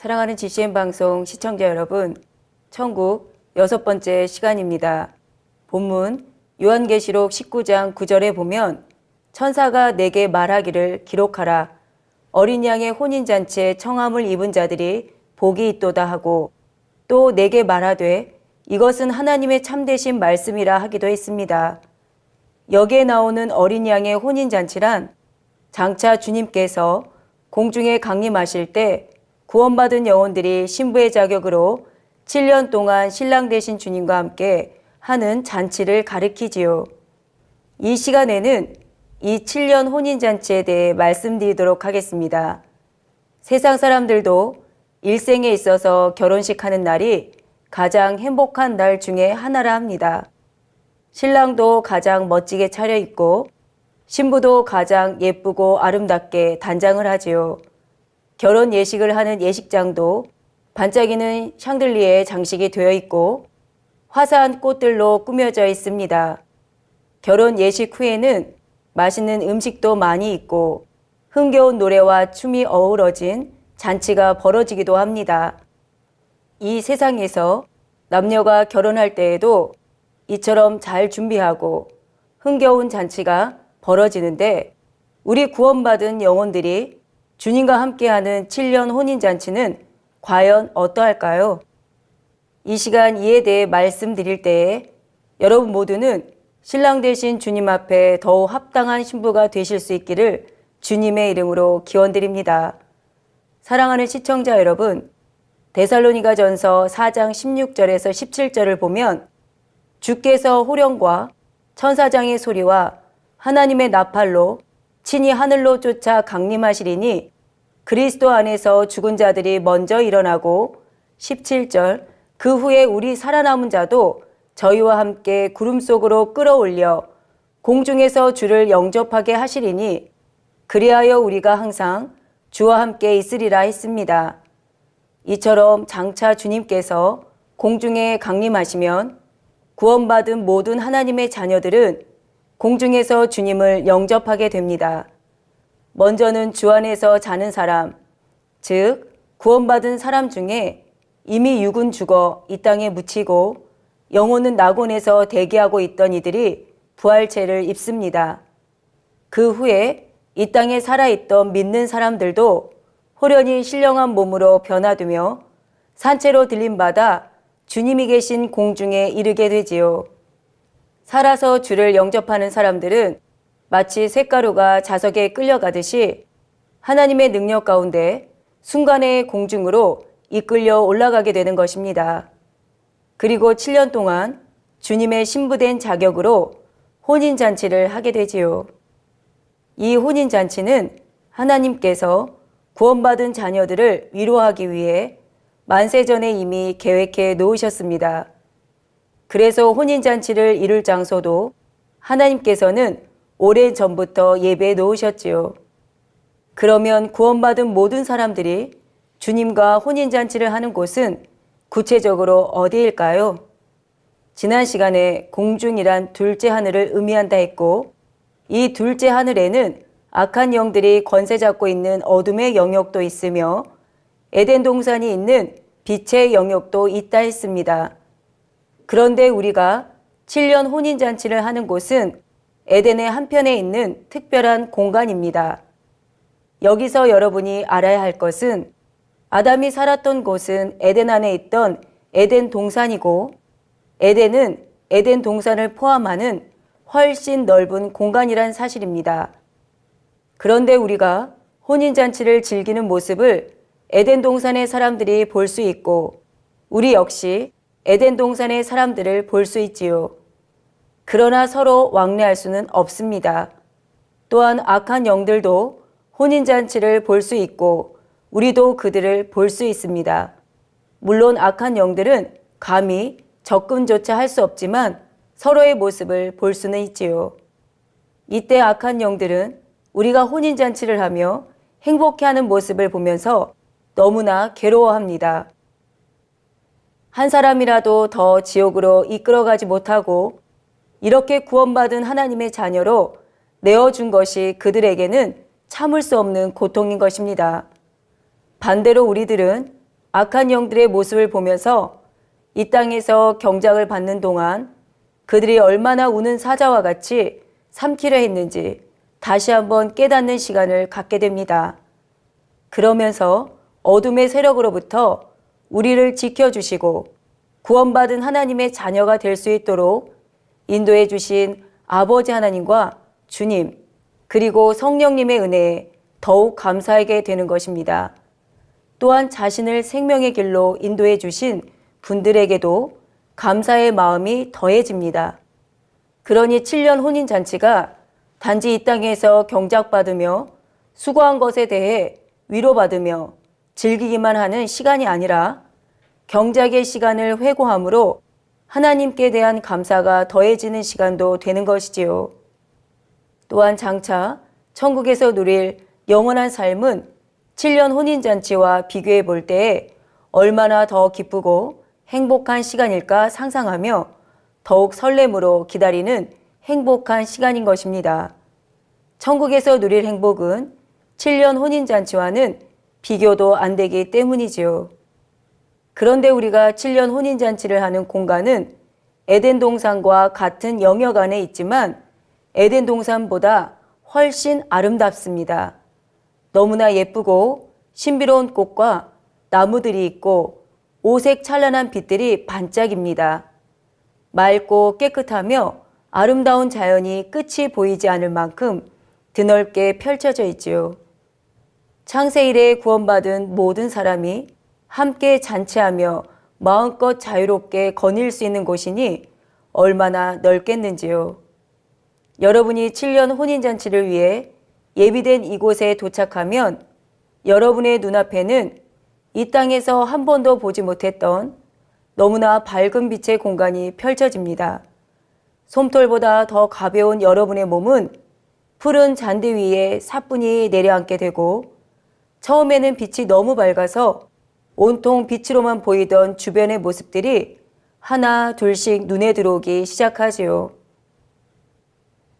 사랑하는 GCN 방송 시청자 여러분, 천국 6번째 시간입니다. 본문 요한계시록 19장 9절에 보면 천사가 내게 말하기를 기록하라. 어린 양의 혼인잔치에 청함을 입은 자들이 복이 있도다 하고 또 내게 말하되 이것은 하나님의 참되신 말씀이라 하기도 했습니다. 여기에 나오는 어린 양의 혼인잔치란 장차 주님께서 공중에 강림하실 때 구원받은 영혼들이 신부의 자격으로 7년 동안 신랑 되신 주님과 함께 하는 잔치를 가리키지요. 이 시간에는 이 7년 혼인잔치에 대해 말씀드리도록 하겠습니다. 세상 사람들도 일생에 있어서 결혼식 하는 날이 가장 행복한 날 중에 하나라 합니다. 신랑도 가장 멋지게 차려입고 신부도 가장 예쁘고 아름답게 단장을 하지요. 결혼 예식을 하는 예식장도 반짝이는 샹들리에 장식이 되어 있고 화사한 꽃들로 꾸며져 있습니다. 결혼 예식 후에는 맛있는 음식도 많이 있고 흥겨운 노래와 춤이 어우러진 잔치가 벌어지기도 합니다. 이 세상에서 남녀가 결혼할 때에도 이처럼 잘 준비하고 흥겨운 잔치가 벌어지는데 우리 구원받은 영혼들이 주님과 함께하는 7년 혼인잔치는 과연 어떠할까요? 이 시간 이에 대해 말씀드릴 때에 여러분 모두는 신랑 되신 주님 앞에 더욱 합당한 신부가 되실 수 있기를 주님의 이름으로 기원드립니다. 사랑하는 시청자 여러분, 데살로니가전서 4장 16절에서 17절을 보면 주께서 호령과 천사장의 소리와 하나님의 나팔로 친히 하늘로 쫓아 강림하시리니 그리스도 안에서 죽은 자들이 먼저 일어나고 17절 그 후에 우리 살아남은 자도 저희와 함께 구름 속으로 끌어올려 공중에서 주를 영접하게 하시리니 그리하여 우리가 항상 주와 함께 있으리라 했습니다. 이처럼 장차 주님께서 공중에 강림하시면 구원받은 모든 하나님의 자녀들은 공중에서 주님을 영접하게 됩니다. 먼저는 주 안에서 자는 사람, 즉 구원받은 사람 중에 이미 육은 죽어 이 땅에 묻히고 영혼은 낙원에서 대기하고 있던 이들이 부활체를 입습니다. 그 후에 이 땅에 살아있던 믿는 사람들도 호련히 신령한 몸으로 변화되며 산채로 들림받아 주님이 계신 공중에 이르게 되지요. 살아서 주를 영접하는 사람들은 마치 쇳가루가 자석에 끌려가듯이 하나님의 능력 가운데 순간의 공중으로 이끌려 올라가게 되는 것입니다. 그리고 7년 동안 주님의 신부된 자격으로 혼인잔치를 하게 되지요. 이 혼인잔치는 하나님께서 구원받은 자녀들을 위로하기 위해 만세전에 이미 계획해 놓으셨습니다. 그래서 혼인잔치를 이룰 장소도 하나님께서는 오랜 전부터 예배해 놓으셨지요. 그러면 구원받은 모든 사람들이 주님과 혼인잔치를 하는 곳은 구체적으로 어디일까요? 지난 시간에 공중이란 둘째 하늘을 의미한다 했고 이 둘째 하늘에는 악한 영들이 권세 잡고 있는 어둠의 영역도 있으며 에덴 동산이 있는 빛의 영역도 있다 했습니다. 그런데 우리가 7년 혼인잔치를 하는 곳은 에덴의 한편에 있는 특별한 공간입니다. 여기서 여러분이 알아야 할 것은 아담이 살았던 곳은 에덴 안에 있던 에덴 동산이고 에덴은 에덴 동산을 포함하는 훨씬 넓은 공간이란 사실입니다. 그런데 우리가 혼인잔치를 즐기는 모습을 에덴 동산의 사람들이 볼 수 있고 우리 역시 에덴 동산의 사람들을 볼 수 있지요. 그러나 서로 왕래할 수는 없습니다. 또한 악한 영들도 혼인잔치를 볼 수 있고 우리도 그들을 볼 수 있습니다. 물론 악한 영들은 감히 접근조차 할 수 없지만 서로의 모습을 볼 수는 있지요. 이때 악한 영들은 우리가 혼인잔치를 하며 행복해하는 모습을 보면서 너무나 괴로워합니다. 한 사람이라도 더 지옥으로 이끌어가지 못하고 이렇게 구원받은 하나님의 자녀로 내어준 것이 그들에게는 참을 수 없는 고통인 것입니다. 반대로 우리들은 악한 영들의 모습을 보면서 이 땅에서 경작을 받는 동안 그들이 얼마나 우는 사자와 같이 삼키려 했는지 다시 한번 깨닫는 시간을 갖게 됩니다. 그러면서 어둠의 세력으로부터 우리를 지켜주시고 구원받은 하나님의 자녀가 될 수 있도록 인도해 주신 아버지 하나님과 주님, 그리고 성령님의 은혜에 더욱 감사하게 되는 것입니다. 또한 자신을 생명의 길로 인도해 주신 분들에게도 감사의 마음이 더해집니다. 그러니 7년 혼인잔치가 단지 이 땅에서 경작받으며 수고한 것에 대해 위로받으며 즐기기만 하는 시간이 아니라 경작의 시간을 회고함으로 하나님께 대한 감사가 더해지는 시간도 되는 것이지요. 또한 장차 천국에서 누릴 영원한 삶은 7년 혼인잔치와 비교해 볼 때에 얼마나 더 기쁘고 행복한 시간일까 상상하며 더욱 설렘으로 기다리는 행복한 시간인 것입니다. 천국에서 누릴 행복은 7년 혼인잔치와는 비교도 안 되기 때문이지요. 그런데 우리가 7년 혼인잔치를 하는 공간은 에덴 동산과 같은 영역 안에 있지만 에덴 동산보다 훨씬 아름답습니다. 너무나 예쁘고 신비로운 꽃과 나무들이 있고 오색 찬란한 빛들이 반짝입니다. 맑고 깨끗하며 아름다운 자연이 끝이 보이지 않을 만큼 드넓게 펼쳐져 있지요. 창세 이래 구원받은 모든 사람이 함께 잔치하며 마음껏 자유롭게 거닐 수 있는 곳이니 얼마나 넓겠는지요. 여러분이 7년 혼인잔치를 위해 예비된 이곳에 도착하면 여러분의 눈앞에는 이 땅에서 한 번도 보지 못했던 너무나 밝은 빛의 공간이 펼쳐집니다. 솜털보다 더 가벼운 여러분의 몸은 푸른 잔디 위에 사뿐히 내려앉게 되고 처음에는 빛이 너무 밝아서 온통 빛으로만 보이던 주변의 모습들이 하나 둘씩 눈에 들어오기 시작하지요.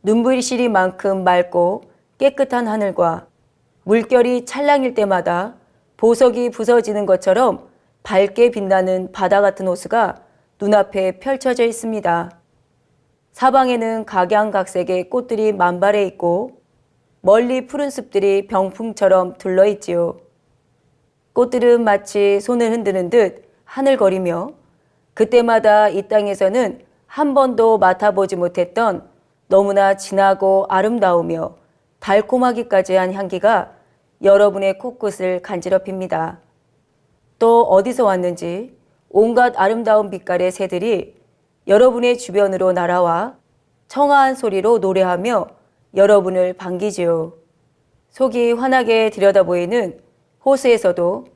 눈부시리 만큼 맑고 깨끗한 하늘과 물결이 찰랑일 때마다 보석이 부서지는 것처럼 밝게 빛나는 바다 같은 호수가 눈앞에 펼쳐져 있습니다. 사방에는 각양각색의 꽃들이 만발해 있고 멀리 푸른 숲들이 병풍처럼 둘러있지요. 꽃들은 마치 손을 흔드는 듯 하늘거리며 그때마다 이 땅에서는 한 번도 맡아보지 못했던 너무나 진하고 아름다우며 달콤하기까지 한 향기가 여러분의 코끝을 간지럽힙니다. 또 어디서 왔는지 온갖 아름다운 빛깔의 새들이 여러분의 주변으로 날아와 청아한 소리로 노래하며 여러분을 반기지요. 속이 환하게 들여다보이는 호수에서도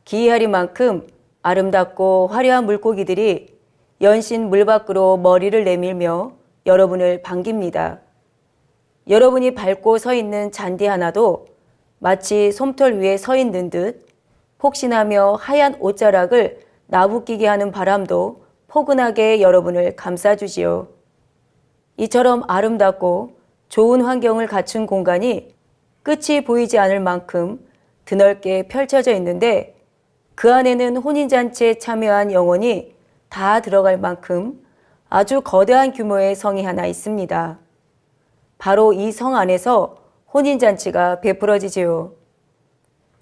기이하리만큼 아름답고 화려한 물고기들이 연신 물 밖으로 머리를 내밀며 여러분을 반깁니다. 여러분이 밟고 서 있는 잔디 하나도 마치 솜털 위에 서 있는 듯 폭신하며 하얀 옷자락을 나부끼게 하는 바람도 포근하게 여러분을 감싸주지요. 이처럼 아름답고 좋은 환경을 갖춘 공간이 끝이 보이지 않을 만큼 드넓게 펼쳐져 있는데 그 안에는 혼인잔치에 참여한 영혼이 다 들어갈 만큼 아주 거대한 규모의 성이 하나 있습니다. 바로 이 성 안에서 혼인잔치가 베풀어지지요.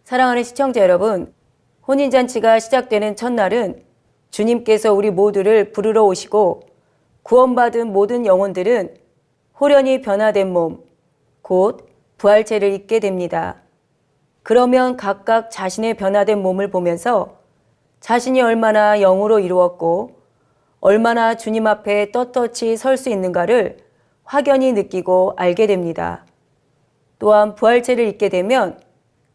사랑하는 시청자 여러분, 혼인잔치가 시작되는 첫날은 주님께서 우리 모두를 부르러 오시고 구원받은 모든 영혼들은 호련히 변화된 몸, 곧 부활체를 입게 됩니다. 그러면 각각 자신의 변화된 몸을 보면서 자신이 얼마나 영으로 이루었고 얼마나 주님 앞에 떳떳이 설 수 있는가를 확연히 느끼고 알게 됩니다. 또한 부활체를 입게 되면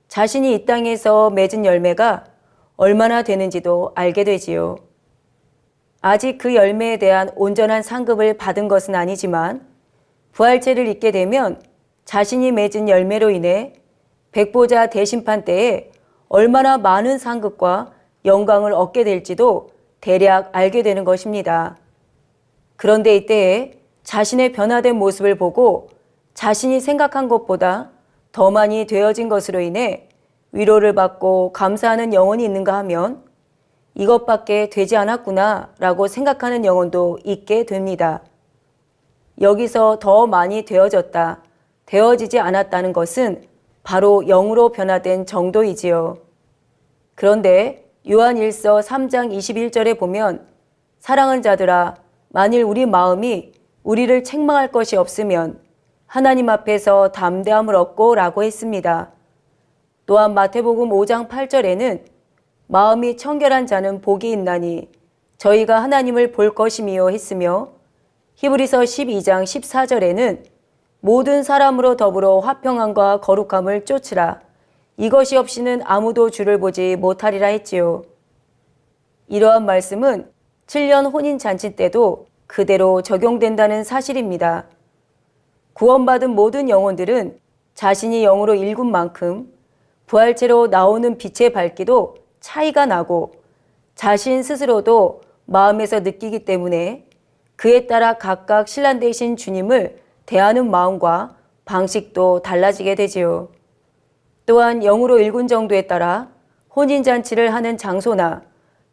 자신이 이 땅에서 맺은 열매가 얼마나 되는지도 알게 되지요. 아직 그 열매에 대한 온전한 상급을 받은 것은 아니지만 부활체를 입게 되면 자신이 맺은 열매로 인해 백보자 대심판 때에 얼마나 많은 상급과 영광을 얻게 될지도 대략 알게 되는 것입니다. 그런데 이때에 자신의 변화된 모습을 보고 자신이 생각한 것보다 더 많이 되어진 것으로 인해 위로를 받고 감사하는 영혼이 있는가 하면 이것밖에 되지 않았구나 라고 생각하는 영혼도 있게 됩니다. 여기서 더 많이 되어졌다, 되어지지 않았다는 것은 바로 영으로 변화된 정도이지요. 그런데 요한일서 3장 21절에 보면 사랑하는 자들아, 만일 우리 마음이 우리를 책망할 것이 없으면 하나님 앞에서 담대함을 얻고 라고 했습니다. 또한 마태복음 5장 8절에는 마음이 청결한 자는 복이 있나니 저희가 하나님을 볼 것이미요 했으며, 히브리서 12장 14절에는 모든 사람으로 더불어 화평함과 거룩함을 쫓으라, 이것이 없이는 아무도 주를 보지 못하리라 했지요. 이러한 말씀은 7년 혼인잔치 때도 그대로 적용된다는 사실입니다. 구원받은 모든 영혼들은 자신이 영으로 일군 만큼 부활체로 나오는 빛의 밝기도 차이가 나고 자신 스스로도 마음에서 느끼기 때문에 그에 따라 각각 신랑 되신 주님을 대하는 마음과 방식도 달라지게 되지요. 또한 영으로 일군 정도에 따라 혼인잔치를 하는 장소나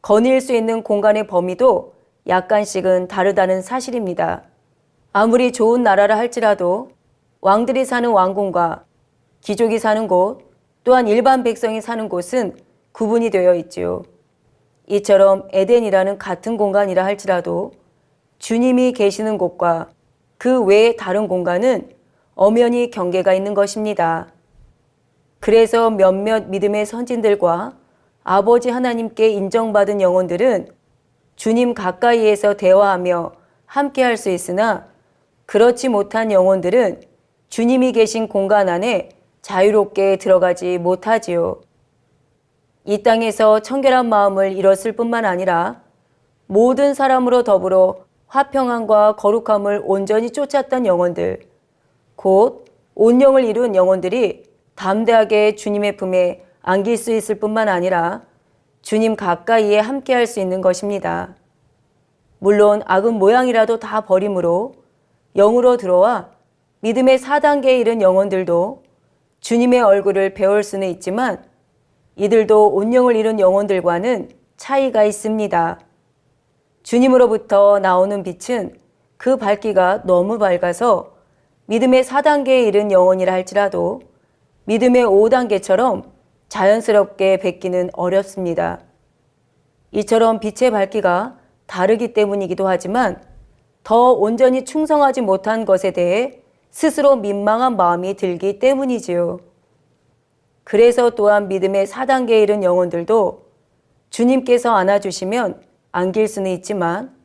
거닐 수 있는 공간의 범위도 약간씩은 다르다는 사실입니다. 아무리 좋은 나라라 할지라도 왕들이 사는 왕궁과 귀족이 사는 곳, 또한 일반 백성이 사는 곳은 구분이 되어 있지요. 이처럼 에덴이라는 같은 공간이라 할지라도 주님이 계시는 곳과 그 외의 다른 공간은 엄연히 경계가 있는 것입니다. 그래서 몇몇 믿음의 선진들과 아버지 하나님께 인정받은 영혼들은 주님 가까이에서 대화하며 함께할 수 있으나, 그렇지 못한 영혼들은 주님이 계신 공간 안에 자유롭게 들어가지 못하지요. 이 땅에서 청결한 마음을 잃었을 뿐만 아니라 모든 사람으로 더불어 화평함과 거룩함을 온전히 쫓았던 영혼들, 곧 온영을 이룬 영혼들이 담대하게 주님의 품에 안길 수 있을 뿐만 아니라 주님 가까이에 함께할 수 있는 것입니다. 물론 악은 모양이라도 다 버림으로 영으로 들어와 믿음의 4단계에 이른 영혼들도 주님의 얼굴을 배울 수는 있지만 이들도 온영을 이룬 영혼들과는 차이가 있습니다. 주님으로부터 나오는 빛은 그 밝기가 너무 밝아서 믿음의 4단계에 이른 영혼이라 할지라도 믿음의 5단계처럼 자연스럽게 뵙기는 어렵습니다. 이처럼 빛의 밝기가 다르기 때문이기도 하지만 더 온전히 충성하지 못한 것에 대해 스스로 민망한 마음이 들기 때문이지요. 그래서 또한 믿음의 4단계에 이른 영혼들도 주님께서 안아주시면 안길 수는 있지만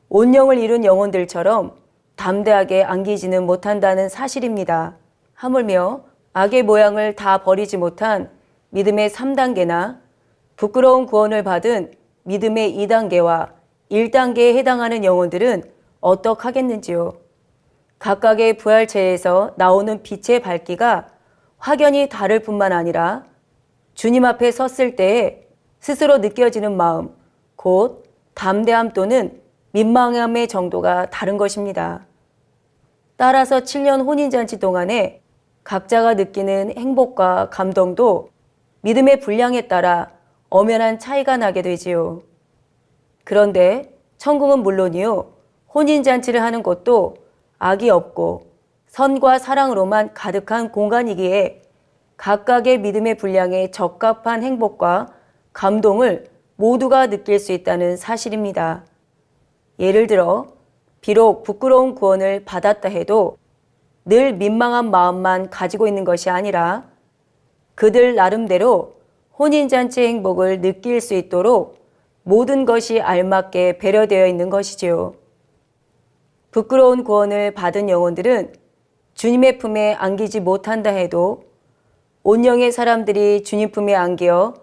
온영을 이룬 영혼들처럼 담대하게 안기지는 못한다는 사실입니다. 하물며 악의 모양을 다 버리지 못한 믿음의 3단계나 부끄러운 구원을 받은 믿음의 2단계와 1단계에 해당하는 영혼들은 어떡하겠는지요. 각각의 부활체에서 나오는 빛의 밝기가 확연히 다를 뿐만 아니라 주님 앞에 섰을 때에 스스로 느껴지는 마음, 곧 담대함 또는 민망함의 정도가 다른 것입니다. 따라서 7년 혼인잔치 동안에 각자가 느끼는 행복과 감동도 믿음의 분량에 따라 엄연한 차이가 나게 되지요. 그런데 천국은 물론이요, 혼인잔치를 하는 곳도 악이 없고 선과 사랑으로만 가득한 공간이기에 각각의 믿음의 분량에 적합한 행복과 감동을 모두가 느낄 수 있다는 사실입니다. 예를 들어 비록 부끄러운 구원을 받았다 해도 늘 민망한 마음만 가지고 있는 것이 아니라 그들 나름대로 혼인잔치의 행복을 느낄 수 있도록 모든 것이 알맞게 배려되어 있는 것이지요. 부끄러운 구원을 받은 영혼들은 주님의 품에 안기지 못한다 해도 온영의 사람들이 주님 품에 안겨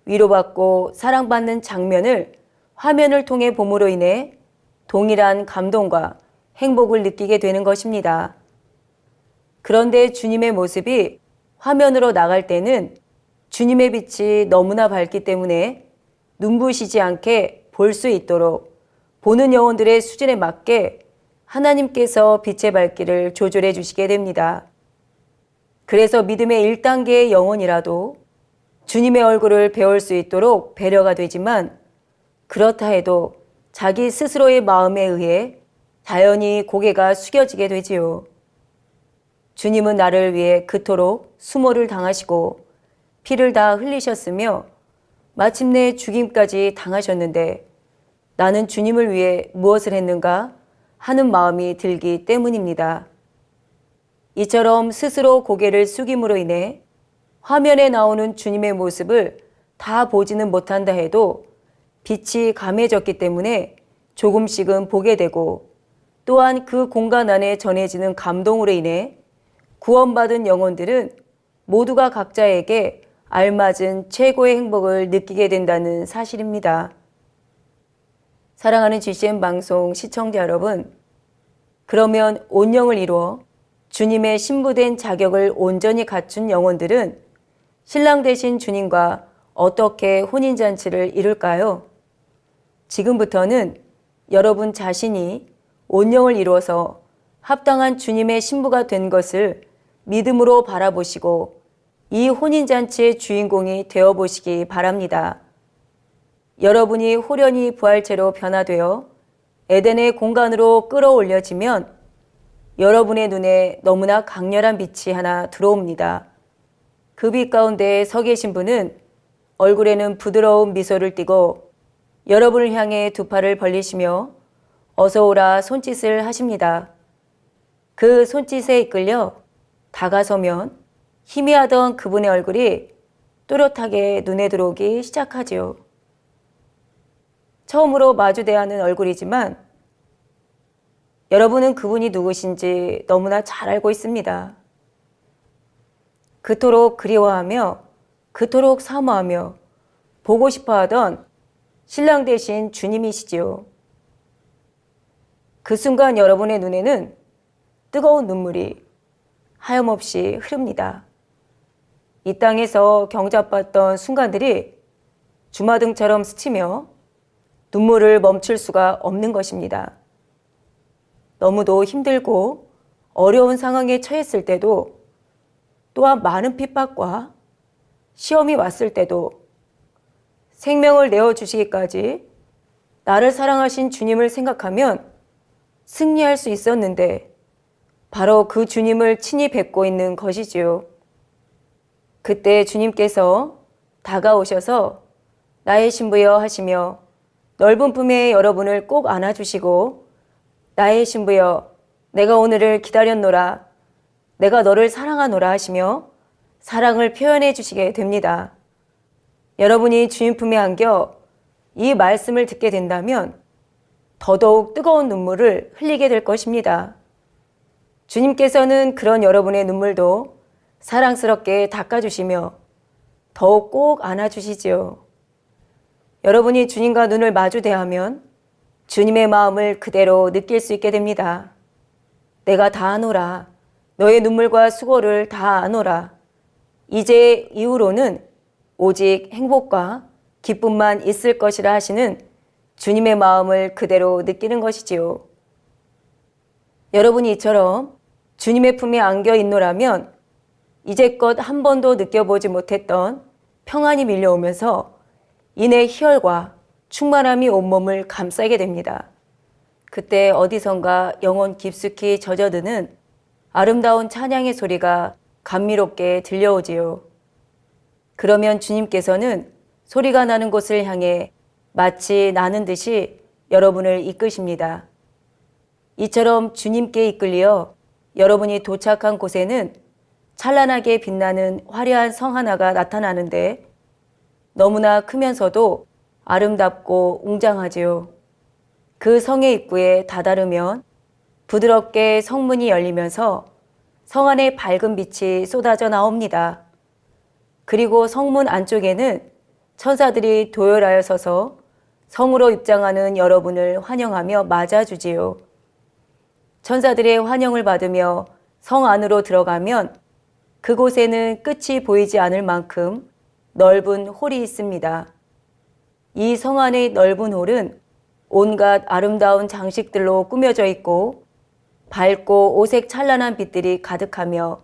위로받고 사랑받는 장면을 화면을 통해 봄으로 인해 동일한 감동과 행복을 느끼게 되는 것입니다. 그런데 주님의 모습이 화면으로 나갈 때는 주님의 빛이 너무나 밝기 때문에 눈부시지 않게 볼 수 있도록 보는 영혼들의 수준에 맞게 하나님께서 빛의 밝기를 조절해 주시게 됩니다. 그래서 믿음의 1단계의 영혼이라도 주님의 얼굴을 배울 수 있도록 배려가 되지만 그렇다 해도 자기 스스로의 마음에 의해 자연히 고개가 숙여지게 되지요. 주님은 나를 위해 그토록 수모를 당하시고 피를 다 흘리셨으며 마침내 죽임까지 당하셨는데 나는 주님을 위해 무엇을 했는가 하는 마음이 들기 때문입니다. 이처럼 스스로 고개를 숙임으로 인해 화면에 나오는 주님의 모습을 다 보지는 못한다 해도 빛이 감해졌기 때문에 조금씩은 보게 되고 또한 그 공간 안에 전해지는 감동으로 인해 구원받은 영혼들은 모두가 각자에게 알맞은 최고의 행복을 느끼게 된다는 사실입니다. 사랑하는 GCN 방송 시청자 여러분, 그러면 온영을 이루어 주님의 신부된 자격을 온전히 갖춘 영혼들은 신랑 되신 주님과 어떻게 혼인잔치를 이룰까요? 지금부터는 여러분 자신이 온영을 이루어서 합당한 주님의 신부가 된 것을 믿음으로 바라보시고 이 혼인잔치의 주인공이 되어보시기 바랍니다. 여러분이 호련히 부활체로 변화되어 에덴의 공간으로 끌어올려지면 여러분의 눈에 너무나 강렬한 빛이 하나 들어옵니다. 그 빛 가운데 서 계신 분은 얼굴에는 부드러운 미소를 띠고 여러분을 향해 두 팔을 벌리시며 어서 오라 손짓을 하십니다. 그 손짓에 이끌려 다가서면 희미하던 그분의 얼굴이 또렷하게 눈에 들어오기 시작하지요. 처음으로 마주 대하는 얼굴이지만 여러분은 그분이 누구신지 너무나 잘 알고 있습니다. 그토록 그리워하며 그토록 사모하며 보고 싶어하던 신랑 되신 주님이시지요. 그 순간 여러분의 눈에는 뜨거운 눈물이 하염없이 흐릅니다. 이 땅에서 경잡았던 순간들이 주마등처럼 스치며 눈물을 멈출 수가 없는 것입니다. 너무도 힘들고 어려운 상황에 처했을 때도 또한 많은 핍박과 시험이 왔을 때도 생명을 내어주시기까지 나를 사랑하신 주님을 생각하면 승리할 수 있었는데 바로 그 주님을 친히 뵙고 있는 것이지요. 그때 주님께서 다가오셔서 나의 신부여 하시며 넓은 품에 여러분을 꼭 안아주시고 나의 신부여 내가 오늘을 기다렸노라 내가 너를 사랑하노라 하시며 사랑을 표현해 주시게 됩니다. 여러분이 주님 품에 안겨 이 말씀을 듣게 된다면 더더욱 뜨거운 눈물을 흘리게 될 것입니다. 주님께서는 그런 여러분의 눈물도 사랑스럽게 닦아주시며 더욱 꼭 안아주시지요. 여러분이 주님과 눈을 마주 대하면 주님의 마음을 그대로 느낄 수 있게 됩니다. 내가 다 아노라. 너의 눈물과 수고를 다 아노라. 이제 이후로는 오직 행복과 기쁨만 있을 것이라 하시는 주님의 마음을 그대로 느끼는 것이지요. 여러분이 이처럼 주님의 품에 안겨 있노라면 이제껏 한 번도 느껴보지 못했던 평안이 밀려오면서 이내 희열과 충만함이 온몸을 감싸게 됩니다. 그때 어디선가 영혼 깊숙이 젖어드는 아름다운 찬양의 소리가 감미롭게 들려오지요. 그러면 주님께서는 소리가 나는 곳을 향해 마치 나는 듯이 여러분을 이끄십니다. 이처럼 주님께 이끌려 여러분이 도착한 곳에는 찬란하게 빛나는 화려한 성 하나가 나타나는데 너무나 크면서도 아름답고 웅장하지요. 그 성의 입구에 다다르면 부드럽게 성문이 열리면서 성 안에 밝은 빛이 쏟아져 나옵니다. 그리고 성문 안쪽에는 천사들이 도열하여 서서 성으로 입장하는 여러분을 환영하며 맞아주지요. 천사들의 환영을 받으며 성 안으로 들어가면 그곳에는 끝이 보이지 않을 만큼 넓은 홀이 있습니다. 이 성 안의 넓은 홀은 온갖 아름다운 장식들로 꾸며져 있고 밝고 오색 찬란한 빛들이 가득하며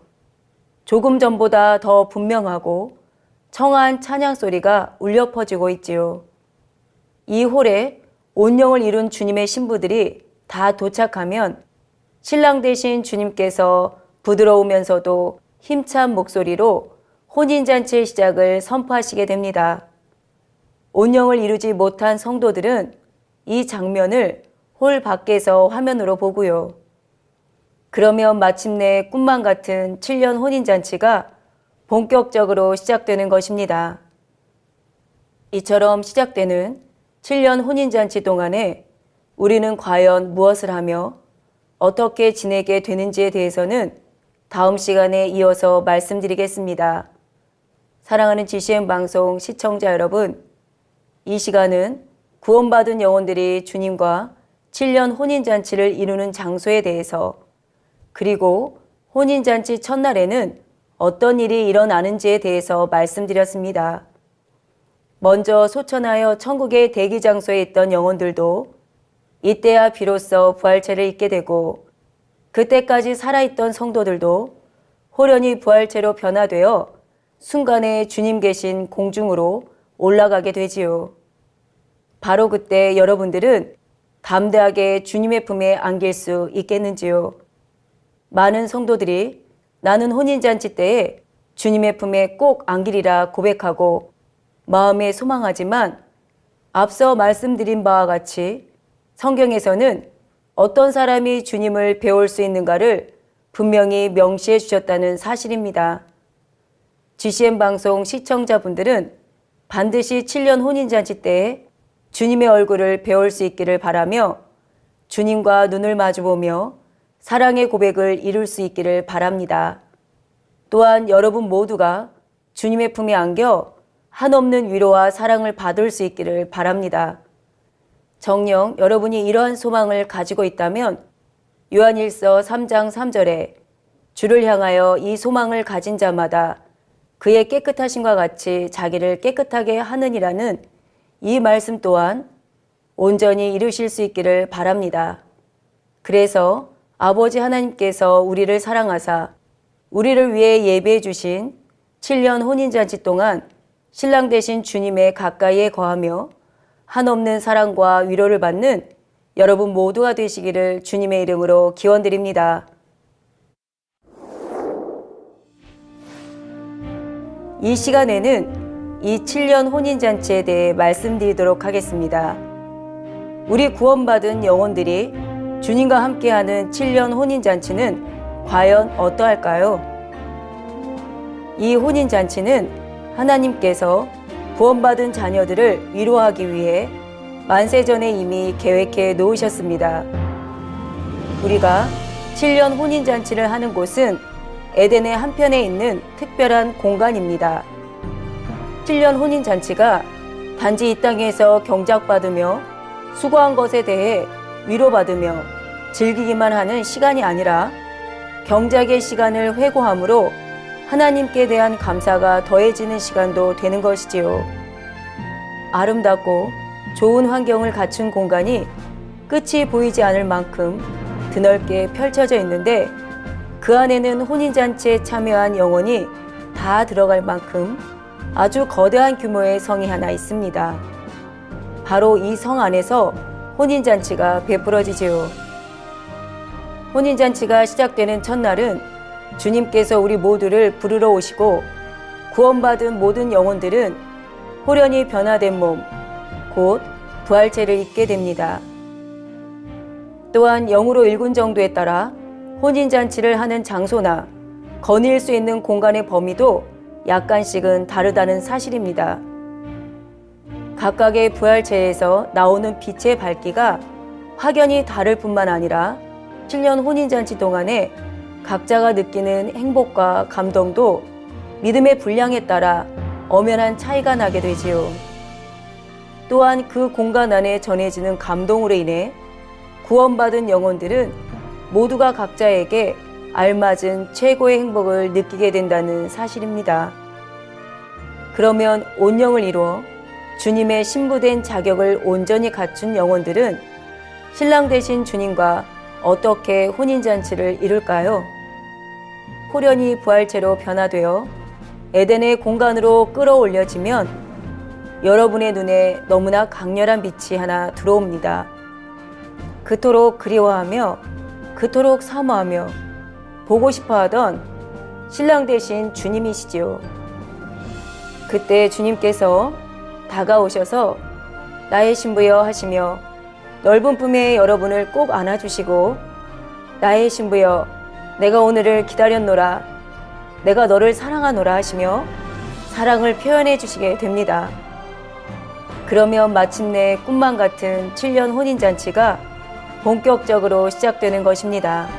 조금 전보다 더 분명하고 청아한 찬양 소리가 울려 퍼지고 있지요. 이 홀에 온영을 이룬 주님의 신부들이 다 도착하면 신랑 되신 주님께서 부드러우면서도 힘찬 목소리로 혼인잔치의 시작을 선포하시게 됩니다. 온영을 이루지 못한 성도들은 이 장면을 홀 밖에서 화면으로 보고요. 그러면 마침내 꿈만 같은 7년 혼인잔치가 본격적으로 시작되는 것입니다. 이처럼 시작되는 7년 혼인잔치 동안에 우리는 과연 무엇을 하며 어떻게 지내게 되는지에 대해서는 다음 시간에 이어서 말씀드리겠습니다. 사랑하는 GCN 방송 시청자 여러분, 이 시간은 구원받은 영혼들이 주님과 7년 혼인잔치를 이루는 장소에 대해서, 그리고 혼인잔치 첫날에는 어떤 일이 일어나는지에 대해서 말씀드렸습니다. 먼저 소천하여 천국의 대기 장소에 있던 영혼들도 이때야 비로소 부활체를 입게 되고, 그때까지 살아있던 성도들도 호련히 부활체로 변화되어 순간에 주님 계신 공중으로 올라가게 되지요. 바로 그때 여러분들은 담대하게 주님의 품에 안길 수 있겠는지요? 많은 성도들이 나는 혼인잔치 때에 주님의 품에 꼭 안기리라 고백하고 마음에 소망하지만, 앞서 말씀드린 바와 같이 성경에서는 어떤 사람이 주님을 배울 수 있는가를 분명히 명시해 주셨다는 사실입니다. GCN 방송 시청자분들은 반드시 7년 혼인잔치 때에 주님의 얼굴을 배울 수 있기를 바라며 주님과 눈을 마주보며 사랑의 고백을 이룰 수 있기를 바랍니다. 또한 여러분 모두가 주님의 품에 안겨 한없는 위로와 사랑을 받을 수 있기를 바랍니다. 정녕 여러분이 이러한 소망을 가지고 있다면 요한일서 3장 3절에 주를 향하여 이 소망을 가진 자마다 그의 깨끗하심과 같이 자기를 깨끗하게 하느니라는 이 말씀 또한 온전히 이루실 수 있기를 바랍니다. 그래서 아버지 하나님께서 우리를 사랑하사 우리를 위해 예비해 주신 7년 혼인잔치 동안 신랑 되신 주님의 가까이에 거하며 한없는 사랑과 위로를 받는 여러분 모두가 되시기를 주님의 이름으로 기원드립니다. 이 시간에는 이 7년 혼인잔치에 대해 말씀드리도록 하겠습니다. 우리 구원받은 영혼들이 주님과 함께하는 7년 혼인잔치는 과연 어떠할까요? 이 혼인잔치는 하나님께서 구원받은 자녀들을 위로하기 위해 만세전에 이미 계획해 놓으셨습니다. 우리가 7년 혼인잔치를 하는 곳은 에덴의 한편에 있는 특별한 공간입니다. 7년 혼인잔치가 단지 이 땅에서 경작받으며 수고한 것에 대해 위로받으며 즐기기만 하는 시간이 아니라 경작의 시간을 회고함으로 하나님께 대한 감사가 더해지는 시간도 되는 것이지요. 아름답고 좋은 환경을 갖춘 공간이 끝이 보이지 않을 만큼 드넓게 펼쳐져 있는데, 그 안에는 혼인잔치에 참여한 영혼이 다 들어갈 만큼 아주 거대한 규모의 성이 하나 있습니다. 바로 이 성 안에서 혼인잔치가 베풀어지지요. 혼인잔치가 시작되는 첫날은 주님께서 우리 모두를 부르러 오시고 구원받은 모든 영혼들은 호련히 변화된 몸, 곧 부활체를 입게 됩니다. 또한 영으로 일군 정도에 따라 혼인잔치를 하는 장소나 거닐 수 있는 공간의 범위도 약간씩은 다르다는 사실입니다. 각각의 부활체에서 나오는 빛의 밝기가 확연히 다를 뿐만 아니라 7년 혼인잔치 동안에 각자가 느끼는 행복과 감동도 믿음의 분량에 따라 엄연한 차이가 나게 되지요. 또한 그 공간 안에 전해지는 감동으로 인해 구원받은 영혼들은 모두가 각자에게 알맞은 최고의 행복을 느끼게 된다는 사실입니다. 그러면 온영을 이루어 주님의 신부된 자격을 온전히 갖춘 영혼들은 신랑 되신 주님과 어떻게 혼인잔치를 이룰까요? 호련히 부활체로 변화되어 에덴의 공간으로 끌어올려지면 여러분의 눈에 너무나 강렬한 빛이 하나 들어옵니다. 그토록 그리워하며 그토록 사모하며 보고 싶어하던 신랑 되신 주님이시지요. 그때 주님께서 다가오셔서 나의 신부여 하시며 넓은 품에 여러분을 꼭 안아주시고 나의 신부여 내가 오늘을 기다렸노라 내가 너를 사랑하노라 하시며 사랑을 표현해 주시게 됩니다. 그러면 마침내 꿈만 같은 7년 혼인잔치가 본격적으로 시작되는 것입니다.